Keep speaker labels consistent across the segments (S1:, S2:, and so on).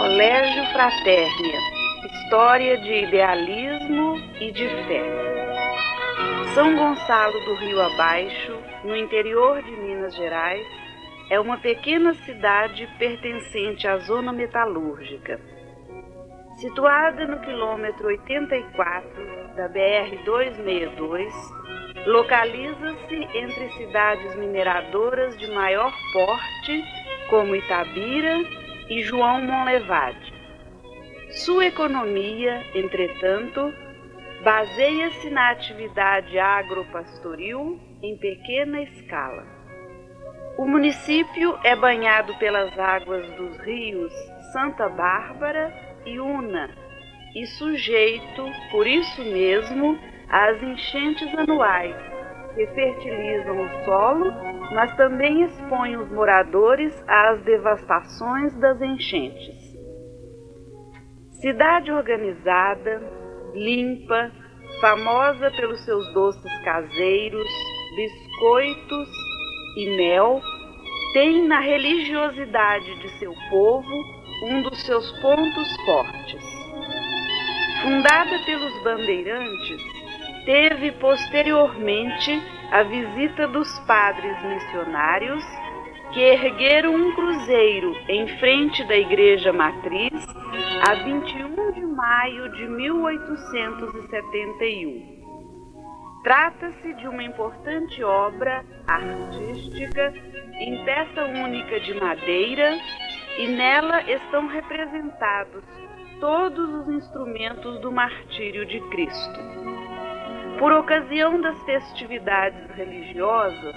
S1: Colégio Fratérnia, história de idealismo e de fé. São Gonçalo do Rio Abaixo, no interior de Minas Gerais, é uma pequena cidade pertencente à zona metalúrgica. Situada no quilômetro 84 da BR-262, localiza-se entre cidades mineradoras de maior porte, como Itabira e João Monlevade. Sua economia, entretanto, baseia-se na atividade agropastoril em pequena escala. O município é banhado pelas águas dos rios Santa Bárbara e Una e sujeito, por isso mesmo, às enchentes anuais, que fertilizam o solo, mas também expõem os moradores às devastações das enchentes. Cidade organizada, limpa, famosa pelos seus doces caseiros, biscoitos e mel, tem na religiosidade de seu povo um dos seus pontos fortes. Fundada pelos bandeirantes, teve posteriormente a visita dos padres missionários que ergueram um cruzeiro em frente da igreja matriz a 21 de maio de 1871. Trata-se de uma importante obra artística em peça única de madeira e nela estão representados todos os instrumentos do martírio de Cristo. Por ocasião das festividades religiosas,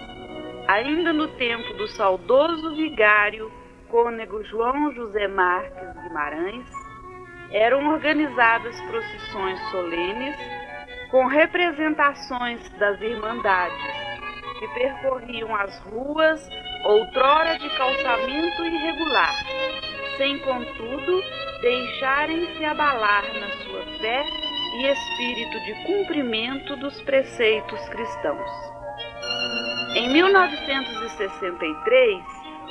S1: ainda no tempo do saudoso vigário cônego João José Marques Guimarães, eram organizadas procissões solenes com representações das irmandades, que percorriam as ruas outrora de calçamento irregular, sem, contudo, deixarem-se abalar na sua fé e espírito de cumprimento dos preceitos cristãos. Em 1963,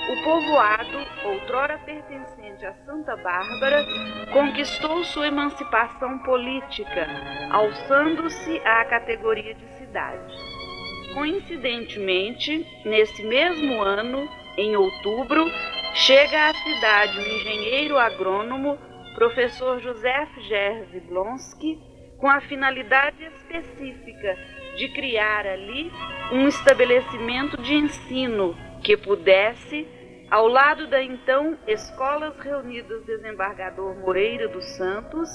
S1: o povoado, outrora pertencente a Santa Bárbara, conquistou sua emancipação política, alçando-se à categoria de cidade. Coincidentemente, nesse mesmo ano, em outubro, chega à cidade o engenheiro agrônomo professor Joseph Jerzy Blonsky, com a finalidade específica de criar ali um estabelecimento de ensino que pudesse, ao lado da então Escolas Reunidas Desembargador Moreira dos Santos,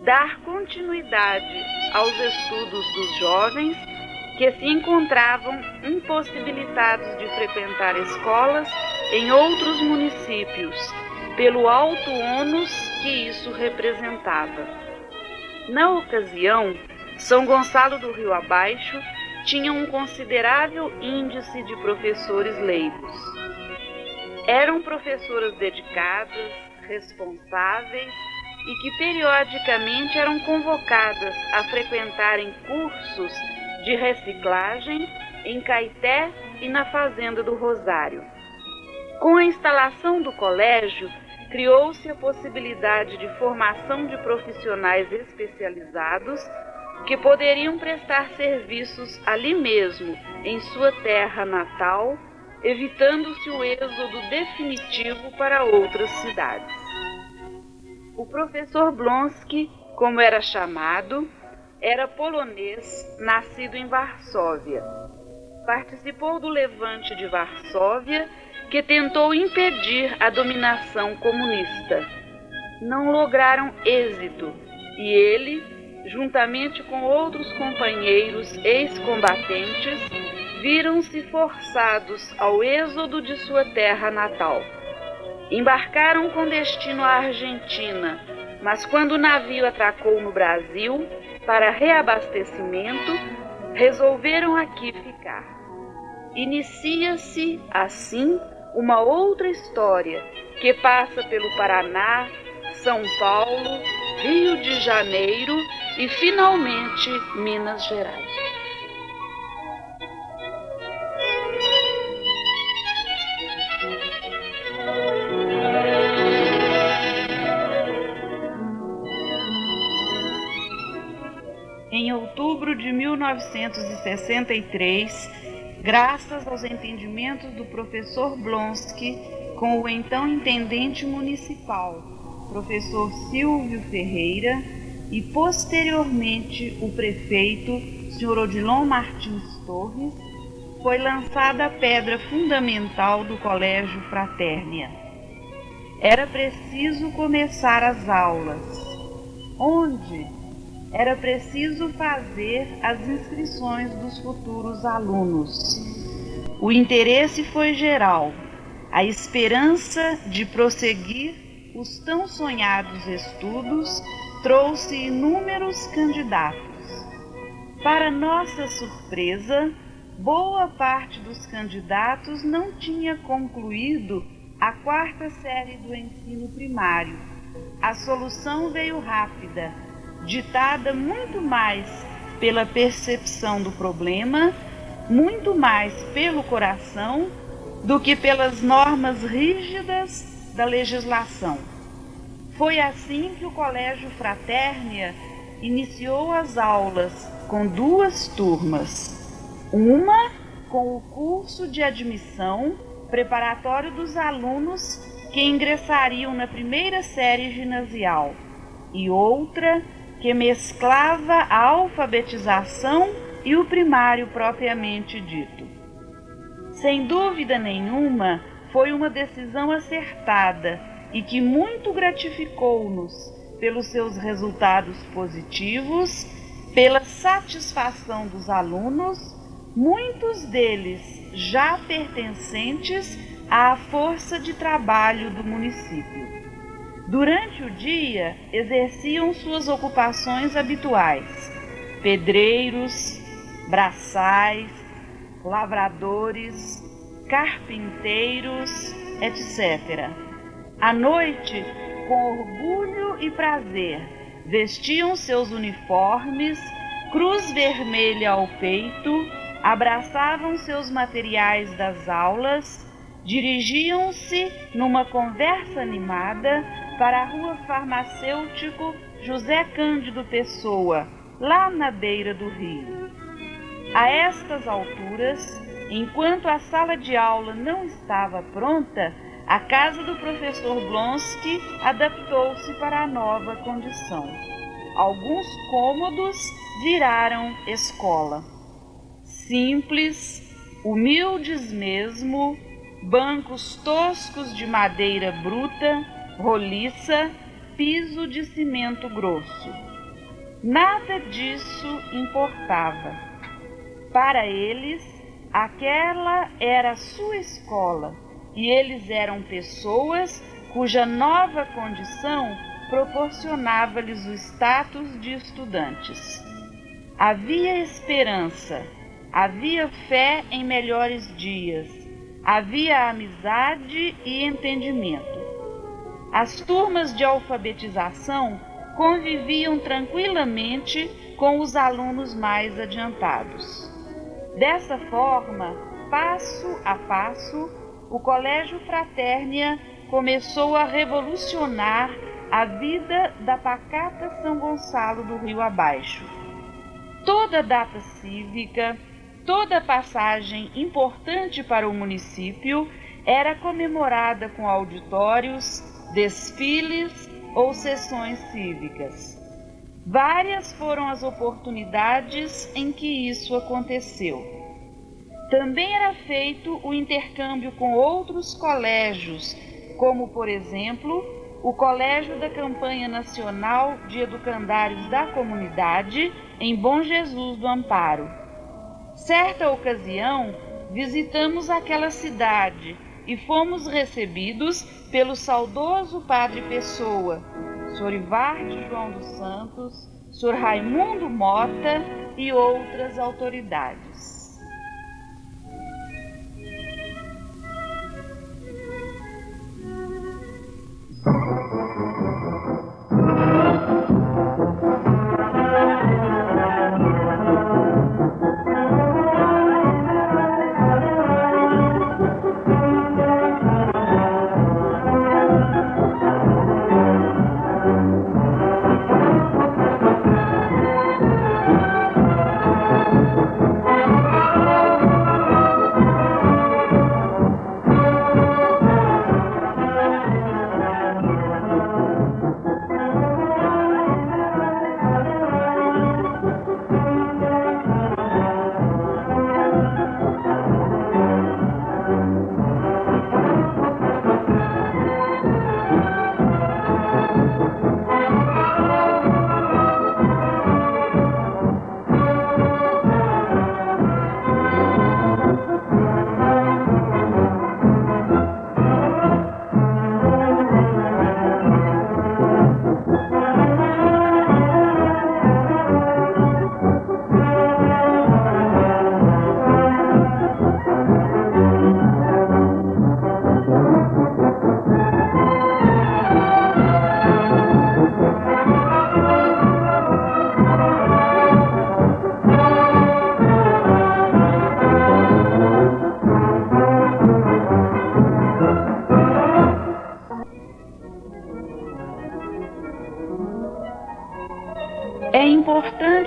S1: dar continuidade aos estudos dos jovens que se encontravam impossibilitados de frequentar escolas em outros municípios, pelo alto ônus que isso representava. Na ocasião, São Gonçalo do Rio Abaixo tinha um considerável índice de professores leigos. Eram professoras dedicadas, responsáveis e que periodicamente eram convocadas a frequentarem cursos de reciclagem em Caeté e na Fazenda do Rosário. Com a instalação do colégio, criou-se a possibilidade de formação de profissionais especializados que poderiam prestar serviços ali mesmo, em sua terra natal, evitando-se o êxodo definitivo para outras cidades. O professor Blonsky, como era chamado, era polonês, nascido em Varsóvia. Participou do levante de Varsóvia, que tentou impedir a dominação comunista. Não lograram êxito e ele, juntamente com outros companheiros ex-combatentes, viram-se forçados ao êxodo de sua terra natal. Embarcaram com destino à Argentina, mas quando o navio atracou no Brasil, para reabastecimento, resolveram aqui ficar. Inicia-se, assim, uma outra história que passa pelo Paraná, São Paulo, Rio de Janeiro e, finalmente, Minas Gerais. 1963, graças aos entendimentos do professor Blonsky com o então intendente municipal, professor Silvio Ferreira, e posteriormente o prefeito, Sr. Odilon Martins Torres, foi lançada a pedra fundamental do Colégio Fratérnia. Era preciso começar as aulas. Onde? Era preciso fazer as inscrições dos futuros alunos. O interesse foi geral. A esperança de prosseguir os tão sonhados estudos trouxe inúmeros candidatos. Para nossa surpresa, boa parte dos candidatos não tinha concluído a 4ª série do ensino primário. A solução veio rápida, ditada muito mais pela percepção do problema, muito mais pelo coração, do que pelas normas rígidas da legislação. Foi assim que o Colégio Fratérnia iniciou as aulas com 2 turmas. Uma com o curso de admissão preparatório dos alunos que ingressariam na 1ª série ginasial, e outra que mesclava a alfabetização e o primário propriamente dito. Sem dúvida nenhuma, foi uma decisão acertada e que muito gratificou-nos pelos seus resultados positivos, pela satisfação dos alunos, muitos deles já pertencentes à força de trabalho do município. Durante o dia, exerciam suas ocupações habituais: pedreiros, braçais, lavradores, carpinteiros, etc. À noite, com orgulho e prazer, vestiam seus uniformes, cruz vermelha ao peito, abraçavam seus materiais das aulas, dirigiam-se numa conversa animada para a Rua Farmacêutico José Cândido Pessoa, lá na beira do rio. A estas alturas, enquanto a sala de aula não estava pronta, a casa do professor Blonsky adaptou-se para a nova condição. Alguns cômodos viraram escola. Simples, humildes mesmo, bancos toscos de madeira bruta, roliça, piso de cimento grosso. Nada disso importava. Para eles, aquela era a sua escola, e eles eram pessoas cuja nova condição proporcionava-lhes o status de estudantes. Havia esperança, havia fé em melhores dias, havia amizade e entendimento. As turmas de alfabetização conviviam tranquilamente com os alunos mais adiantados. Dessa forma, passo a passo, o Colégio Fratérnia começou a revolucionar a vida da pacata São Gonçalo do Rio Abaixo. Toda data cívica, toda passagem importante para o município era comemorada com auditórios, desfiles ou sessões cívicas. Várias foram as oportunidades em que isso aconteceu. Também era feito o intercâmbio com outros colégios, como, por exemplo, o Colégio da Campanha Nacional de Educandários da Comunidade, em Bom Jesus do Amparo. Certa ocasião, visitamos aquela cidade e fomos recebidos pelo saudoso Padre Pessoa, Sr. Ivarte João dos Santos, Sr. Raimundo Mota e outras autoridades.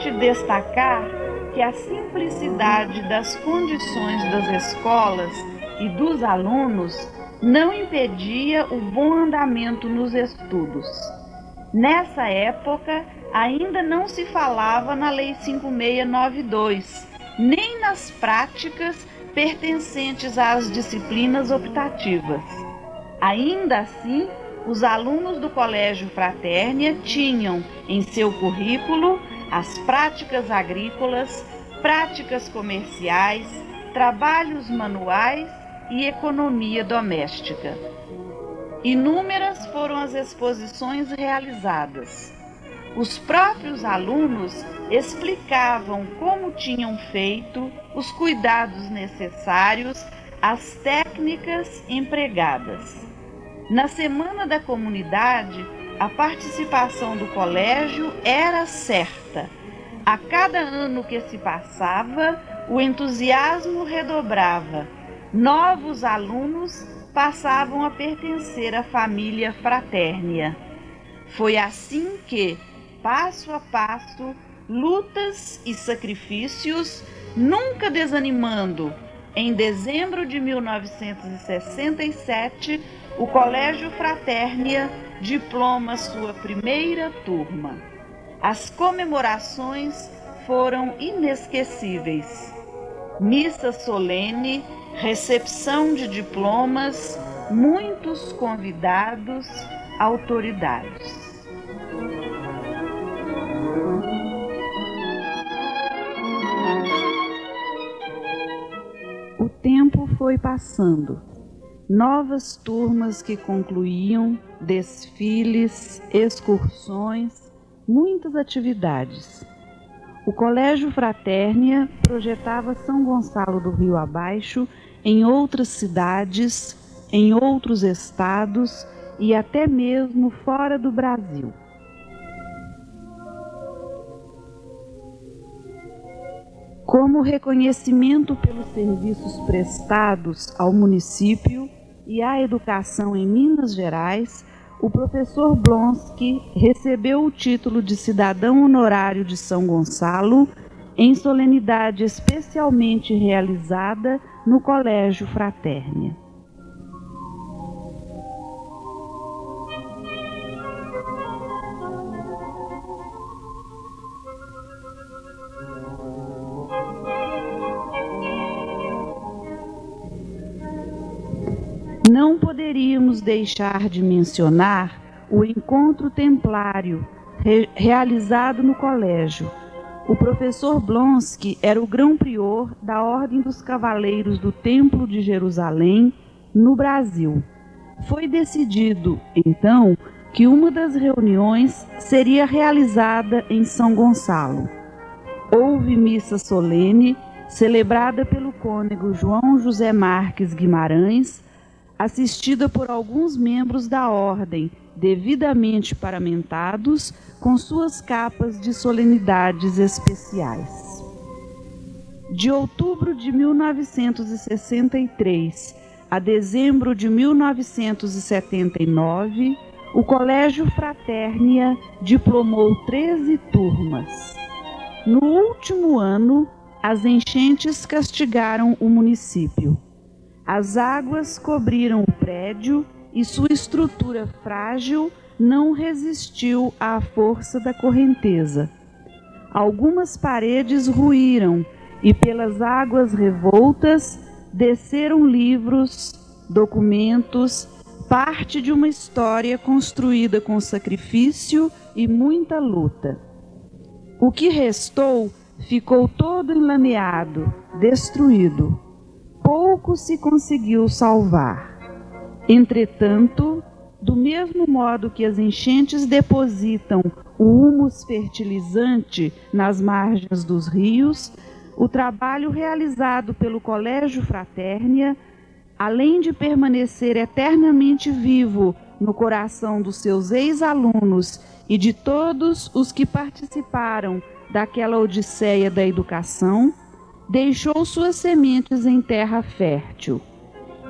S1: importante destacar que a simplicidade das condições das escolas e dos alunos não impedia o bom andamento nos estudos. Nessa época, ainda não se falava na Lei 5692, nem nas práticas pertencentes às disciplinas optativas. Ainda assim, os alunos do Colégio Fraternea tinham em seu currículo as práticas agrícolas, práticas comerciais, trabalhos manuais e economia doméstica. Inúmeras foram as exposições realizadas. Os próprios alunos explicavam como tinham feito, os cuidados necessários, as técnicas empregadas. Na Semana da Comunidade, a participação do colégio era certa. A cada ano que se passava, o entusiasmo redobrava. Novos alunos passavam a pertencer à família Fraternea. Foi assim que, passo a passo, lutas e sacrifícios, nunca desanimando, em dezembro de 1967, o Colégio Fraternea diploma sua primeira turma. As comemorações foram inesquecíveis. Missa solene, recepção de diplomas, muitos convidados, autoridades. O tempo foi passando. Novas turmas que concluíam, desfiles, excursões, muitas atividades. O Colégio Fraternea projetava São Gonçalo do Rio abaixo em outras cidades, em outros estados e até mesmo fora do Brasil. Como reconhecimento pelos serviços prestados ao município e à educação em Minas Gerais, o professor Blonsky recebeu o título de cidadão honorário de São Gonçalo em solenidade especialmente realizada no Colégio Fraternea. Não poderíamos deixar de mencionar o encontro templário realizado no colégio. O professor Blonsky era o grão-prior da Ordem dos Cavaleiros do Templo de Jerusalém, no Brasil. Foi decidido, então, que uma das reuniões seria realizada em São Gonçalo. Houve missa solene, celebrada pelo cônego João José Marques Guimarães, assistida por alguns membros da ordem, devidamente paramentados, com suas capas de solenidades especiais. De outubro de 1963 a dezembro de 1979, o Colégio Fraternea diplomou 13 turmas. No último ano, as enchentes castigaram o município. As águas cobriram o prédio e sua estrutura frágil não resistiu à força da correnteza. Algumas paredes ruíram e pelas águas revoltas desceram livros, documentos, parte de uma história construída com sacrifício e muita luta. O que restou ficou todo enlameado, destruído. Pouco se conseguiu salvar. Entretanto, do mesmo modo que as enchentes depositam o humus fertilizante nas margens dos rios, o trabalho realizado pelo Colégio Fraternea, além de permanecer eternamente vivo no coração dos seus ex-alunos e de todos os que participaram daquela odisseia da educação, deixou suas sementes em terra fértil.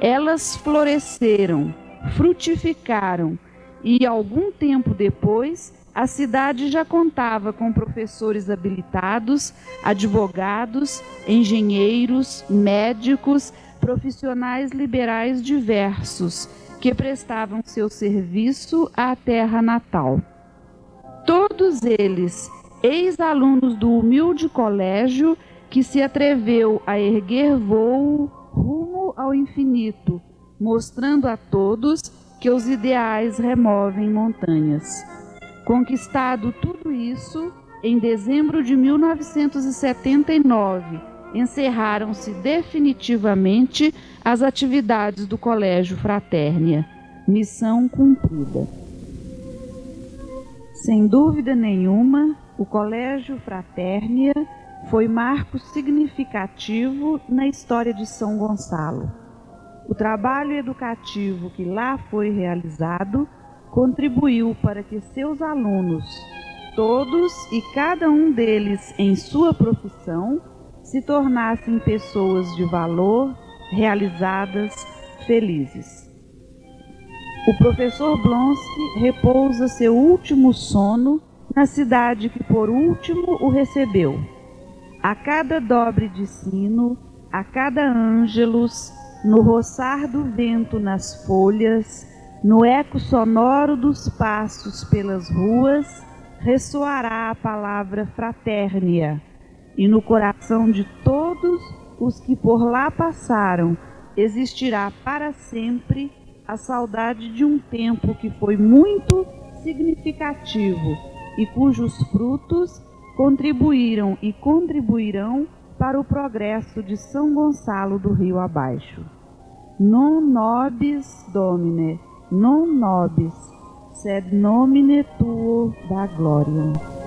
S1: Elas floresceram, frutificaram e, algum tempo depois, a cidade já contava com professores habilitados, advogados, engenheiros, médicos, profissionais liberais diversos, que prestavam seu serviço à terra natal. Todos eles, ex-alunos do humilde colégio que se atreveu a erguer voo rumo ao infinito, mostrando a todos que os ideais removem montanhas. Conquistado tudo isso, em dezembro de 1979, encerraram-se definitivamente as atividades do Colégio Fraternea. Missão cumprida. Sem dúvida nenhuma, o Colégio Fraternea foi marco significativo na história de São Gonçalo. O trabalho educativo que lá foi realizado contribuiu para que seus alunos, todos e cada um deles em sua profissão, se tornassem pessoas de valor, realizadas, felizes. O professor Blonsky repousa seu último sono na cidade que por último o recebeu. A cada dobre de sino, a cada ângelus, no roçar do vento nas folhas, no eco sonoro dos passos pelas ruas, ressoará a palavra Fraternea, e no coração de todos os que por lá passaram existirá para sempre a saudade de um tempo que foi muito significativo e cujos frutos contribuíram e contribuirão para o progresso de São Gonçalo do Rio abaixo. Non nobis Domine, non nobis, sed nomine tuo da gloriam.